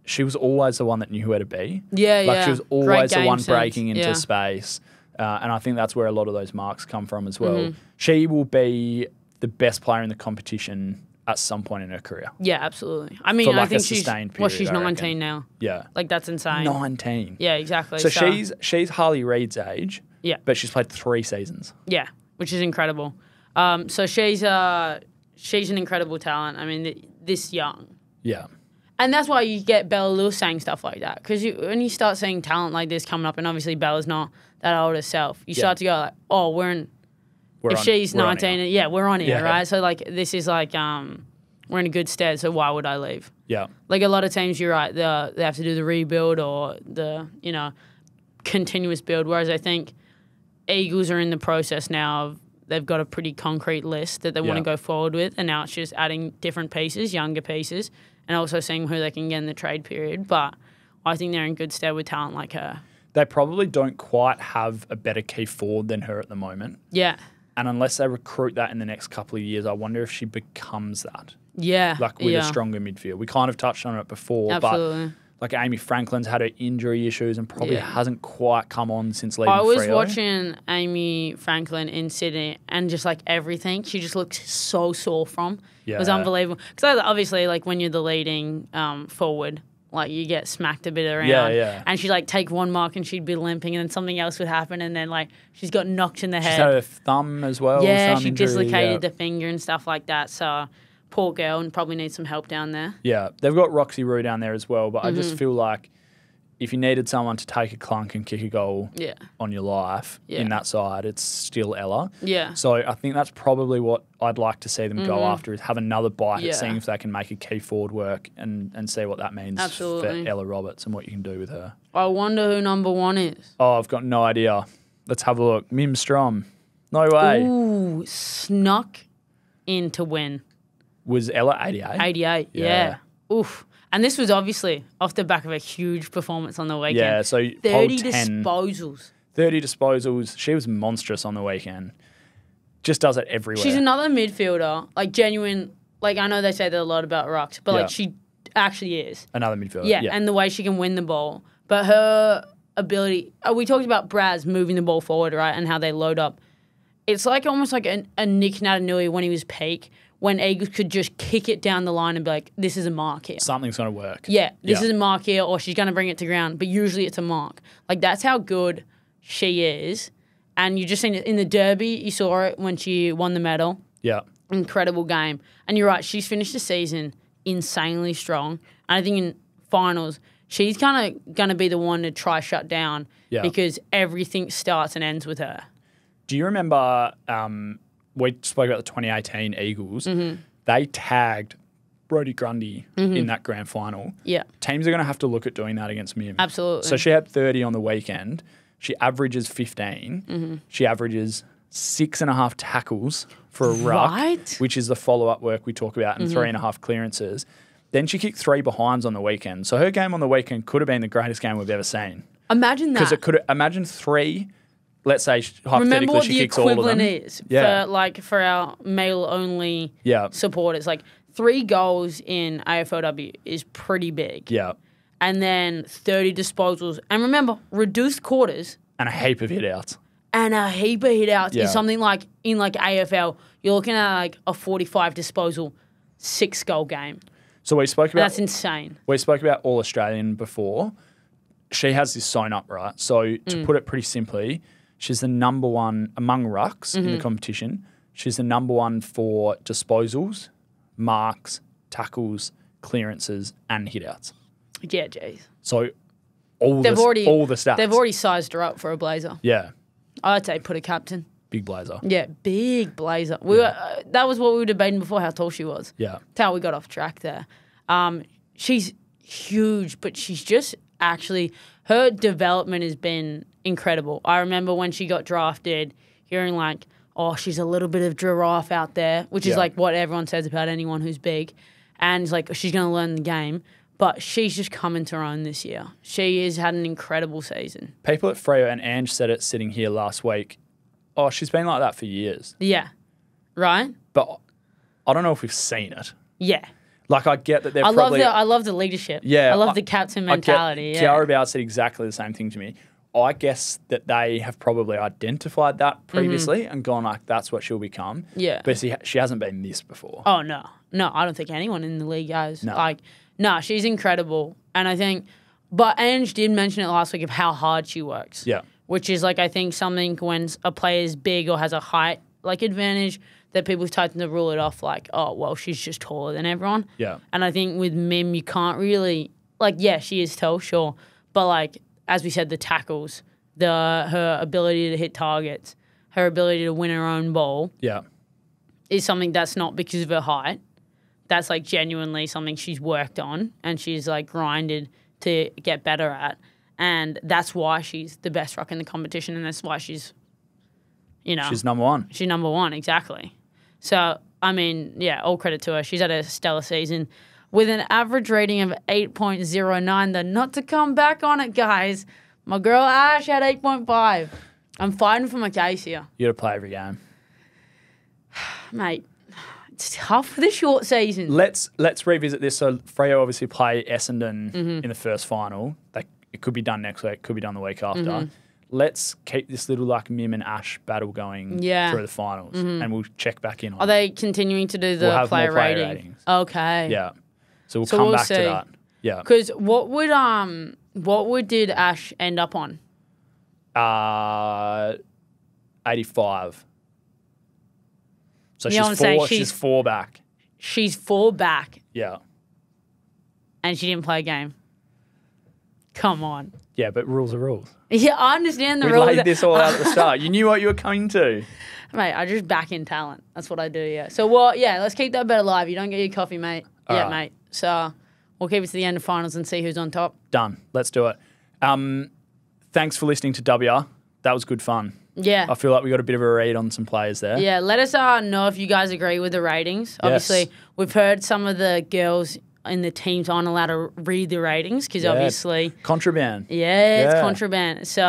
she was always the one that knew where to be.
Yeah,
like
yeah.
she was always the
Great
one
game
breaking
sense.
into
Yeah.
space. And I think that's where a lot of those marks come from as well. She will be the best player in the competition at some point in her career.
Yeah, absolutely. I mean,
For, like,
I think
a sustained
she's
period, I reckon.
19 now.
Yeah.
Like, that's insane.
19.
Yeah, exactly.
So she's Harley Reid's age.
Yeah.
But she's played 3 seasons.
Yeah, which is incredible. So she's an incredible talent. I mean, this young.
Yeah.
And that's why you get Bella Lewis saying stuff like that. Because when you start seeing talent like this coming up, and obviously Bella's not that older self. You start to go like, oh, if she's 19, we're on here, right? So like this is like we're in a good stead. So why would I leave?
Yeah.
Like a lot of teams, you're right. They have to do the rebuild or the continuous build. Whereas I think Eagles are in the process now of they've got a pretty concrete list that they want to go forward with, and now it's just adding different pieces, younger pieces, and also seeing who they can get in the trade period. But I think they're in good stead with talent like her.
They probably don't quite have a better key forward than her at the moment.
Yeah.
And unless they recruit that in the next couple of years, I wonder if she becomes that.
Yeah.
Like with a stronger midfield. We kind of touched on it before,
Absolutely.
But like Amy Franklin's had her injury issues and probably hasn't quite come on since leaving Freo.
I was watching Amy Franklin in Sydney and just like everything, she just looks so sore from. Yeah. It was unbelievable. Because obviously like when you're the leading forward, like you get smacked a bit around.
Yeah.
And she'd like take one mark and she'd be limping and then something else would happen and then like she's got knocked in the head.
She's had her thumb as well.
Yeah,
thumb
she
injury,
dislocated the finger and stuff like that. So poor girl and probably needs some help down there.
Yeah, they've got Roxy Rue down there as well, but I just feel like if you needed someone to take a clunk and kick a goal on your life in that side, it's still Ella.
Yeah.
So I think that's probably what I'd like to see them go after is have another bite at seeing if they can make a key forward work and see what that means for Ella Roberts and what you can do with her.
I wonder who number 1 is.
Oh, I've got no idea. Let's have a look. Mim Strom. No way.
Ooh, snuck in to win.
Was Ella 88?
88, yeah. Oof. And this was obviously off the back of a huge performance on the weekend.
Yeah, so
30 disposals.
30 disposals. She was monstrous on the weekend. Just does it everywhere.
She's another midfielder, like genuine. Like I know they say that a lot about rucks, but like she actually is.
Another midfielder.
Yeah, and the way she can win the ball. But her ability, we talked about Braz moving the ball forward, right, and how they load up. It's like almost like a Nick Natanui when he was peak, when Eagles could just kick it down the line and be like, this is a mark here.
Something's going to work.
Yeah, this is a mark here, or she's going to bring it to ground. But usually it's a mark. Like, that's how good she is. And you just seen it in the Derby. You saw it when she won the medal.
Yeah.
Incredible game. And you're right, she's finished the season insanely strong. And I think in finals, she's kind of going to be the one to try shut down because everything starts and ends with her.
Do you remember... we spoke about the 2018 Eagles. Mm-hmm. They tagged Brodie Grundy in that grand final.
Yeah.
Teams are going to have to look at doing that against Mim.
Absolutely.
So she had 30 on the weekend. She averages 15. Mm-hmm. She averages 6.5 tackles for a ruck, which is the follow-up work we talk about, and 3.5 clearances. Then she kicked 3 behinds on the weekend. So her game on the weekend could have been the greatest game we've ever seen.
Imagine that.
Because it could imagine 3... Let's say hypothetically she kicks all of them.
Remember what the equivalent is for our male-only supporters. Like 3 goals in AFLW is pretty big.
Yeah.
And then 30 disposals. And remember, reduced quarters.
And a heap of hit-outs.
And a heap of hit-outs is something like, in like AFL, you're looking at like a 45 disposal, 6-goal game.
So we spoke about...
That's insane.
We spoke about All-Australian before. She has this sewn up, right? So to put it pretty simply... She's the number 1 among rucks in the competition. She's the number 1 for disposals, marks, tackles, clearances, and hitouts.
Yeah, geez.
So all the stats.
They've already sized her up for a blazer.
Yeah.
I'd say put a captain.
Big blazer.
Yeah, big blazer. We were, that was what we were debating before, how tall she was.
Yeah.
That's how we got off track there. She's huge, but she's just actually... Her development has been incredible. I remember when she got drafted, hearing like, oh, she's a little bit of giraffe out there, which is like what everyone says about anyone who's big. And it's like, she's going to learn the game. But she's just come into her own this year. She has had an incredible season.
People at Freo, and Ange said it sitting here last week, oh, she's been like that for years.
Yeah. Right?
But I don't know if we've seen it.
Yeah.
Like, I get that they're
I
probably...
I love the leadership.
Yeah.
I love the captain mentality.
Kiara Bowles said exactly the same thing to me. I guess that they have probably identified that previously and gone like, that's what she'll become.
Yeah.
But she hasn't been this before.
Oh, no. No, I don't think anyone in the league has.
No.
Like, no, she's incredible. And I think... But Ange did mention it last week of how hard she works.
Yeah.
Which is, like, I think something when a player is big or has a height, like, advantage... that people tend to rule it off like, oh, well, she's just taller than everyone.
Yeah.
And I think with Mim, you can't really, like, yeah, she is tall, sure. But, like, as we said, the tackles, her ability to hit targets, her ability to win her own ball, is something that's not because of her height. That's like genuinely something she's worked on and she's like grinded to get better at. And that's why she's the best ruck in the competition, and that's why she's, she's
number one.
She's number one, exactly. So, I mean, yeah, all credit to her. She's had a stellar season with an average rating of 8.09. Though, not to come back on it, guys. My girl Ash had 8.5. I'm fighting for my case here.
You got to play every game.
Mate, it's tough for the short season.
Let's revisit this. So Freo obviously play Essendon in the first final. It could be done next week, could be done the week after. Let's keep this little like Mim and Ash battle going through the finals, and we'll check back in on
Are they continuing to do the
we'll have
player
more player
rating?
ratings.
Okay.
Yeah. So we'll back to that. Yeah.
Because what did Ash end up on?
85. So she's 4 back.
She's 4 back.
Yeah.
And she didn't play a game. Come on.
Yeah, but rules are rules.
Yeah, I understand the
we
rules.
We laid this all out at the start. You knew what you were coming to.
Mate, I just back in talent. That's what I do, yeah. So, let's keep that bet alive. You don't get your coffee, mate. Right. Mate. So, we'll keep it to the end of finals and see who's on top.
Done. Let's do it. Thanks for listening to Dubya. That was good fun.
Yeah.
I feel like we got a bit of a read on some players there.
Yeah, let us know if you guys agree with the ratings. Obviously, we've heard some of the girls in the teams aren't allowed to read the ratings because obviously...
Contraband.
Yeah, it's contraband. So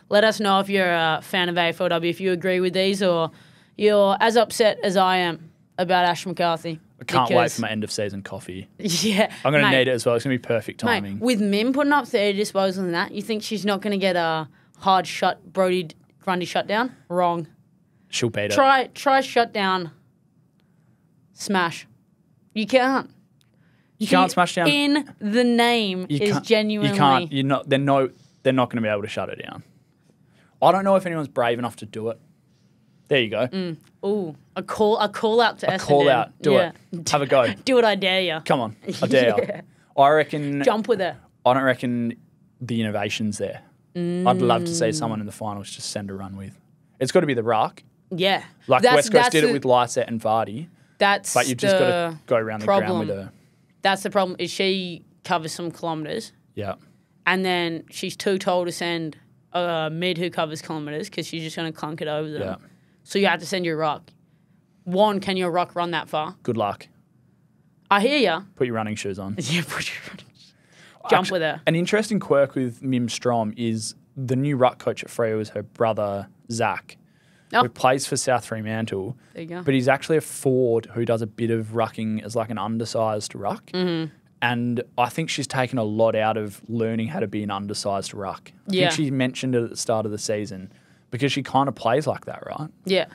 let us know if you're a fan of AFLW, if you agree with these or you're as upset as I am about Ash McCarthy.
I can't wait for my end of season coffee.
Yeah.
I'm going to need it as well. It's going to be perfect timing.
Mate, with Mim putting up 30 disposals and that, you think she's not going to get a hard Grundy shutdown? Wrong.
She'll beat it.
Try shutdown. Smash. You can't.
You can't smash down.
In the name is genuinely.
You can't. You're not. They're not going to be able to shut it down. I don't know if anyone's brave enough to do it. There you go.
Ooh, a call out to Essendon.
A call out. Do it. Have a go.
Do it. I dare you.
Come on. I dare you. I reckon.
Jump with it.
I don't reckon the innovation's there. I'd love to see someone in the finals just send a run with. It's got to be the ruck.
Yeah.
Like West Coast did it with Lysette and Vardy. But you've just got to go around the ground with her.
That's the problem, is she covers some kilometres.
Yeah.
And then she's too tall to send a mid who covers kilometres because she's just going to clunk it over them.
Yeah.
So you have to send your ruck. One, can your ruck run that far?
Good luck.
I hear ya.
Put your running shoes on.
Yeah, put your running shoes on. Jump with her.
An interesting quirk with Mim Strom is the new ruck coach at Freo is her brother, Zach, who plays for South Fremantle.
There you go.
But he's actually a forward who does a bit of rucking as like an undersized ruck. Mm-hmm. And I think she's taken a lot out of learning how to be an undersized ruck. I think she mentioned it at the start of the season because she kind of plays like that, right?
Yeah.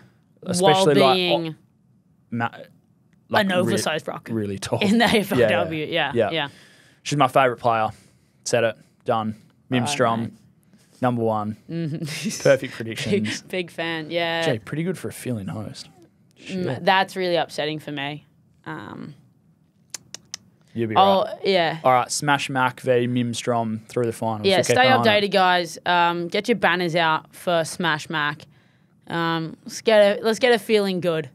Especially
while being
an
oversized ruck.
Really tall.
In the AFLW, yeah.
She's my favourite player. Said it. Done. Mim Strom. Number one. Mm-hmm. Perfect predictions.
Big fan, yeah.
Gee, pretty good for a fill-in host.
That's really upsetting for me.
You'll be right.
Yeah.
All right, Smash Mac v Mim Strom through the finals.
Yeah, stay updated, guys. Get your banners out for Smash Mac. Let's get a feeling good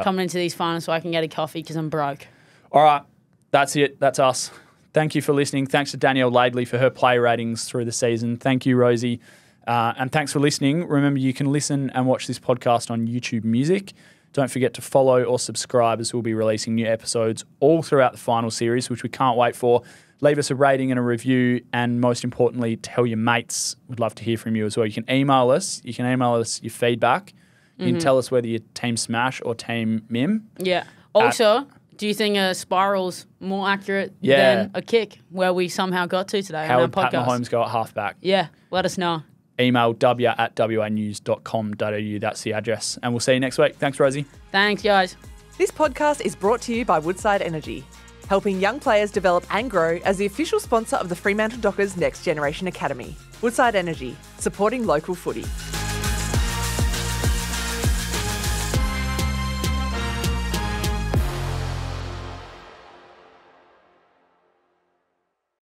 coming into these finals so I can get a coffee because I'm broke.
All right, that's it. That's us. Thank you for listening. Thanks to Danielle Laidley for her play ratings through the season. Thank you, Rosie. And thanks for listening. Remember, you can listen and watch this podcast on YouTube Music. Don't forget to follow or subscribe as we'll be releasing new episodes all throughout the final series, which we can't wait for. Leave us a rating and a review, and most importantly, tell your mates. We'd love to hear from you as well. You can email us. You can email us your feedback. You can tell us whether you're Team Smash or Team Mim.
Yeah. Also, do you think a spiral's more accurate than a kick, where we somehow got to today
How
on our
would
podcast?
Pat Mahomes go at halfback?
Yeah, let us know.
Email wya@wanews.com.au. That's the address. And we'll see you next week. Thanks, Rosie.
Thanks, guys.
This podcast is brought to you by Woodside Energy, helping young players develop and grow as the official sponsor of the Fremantle Dockers Next Generation Academy. Woodside Energy, supporting local footy.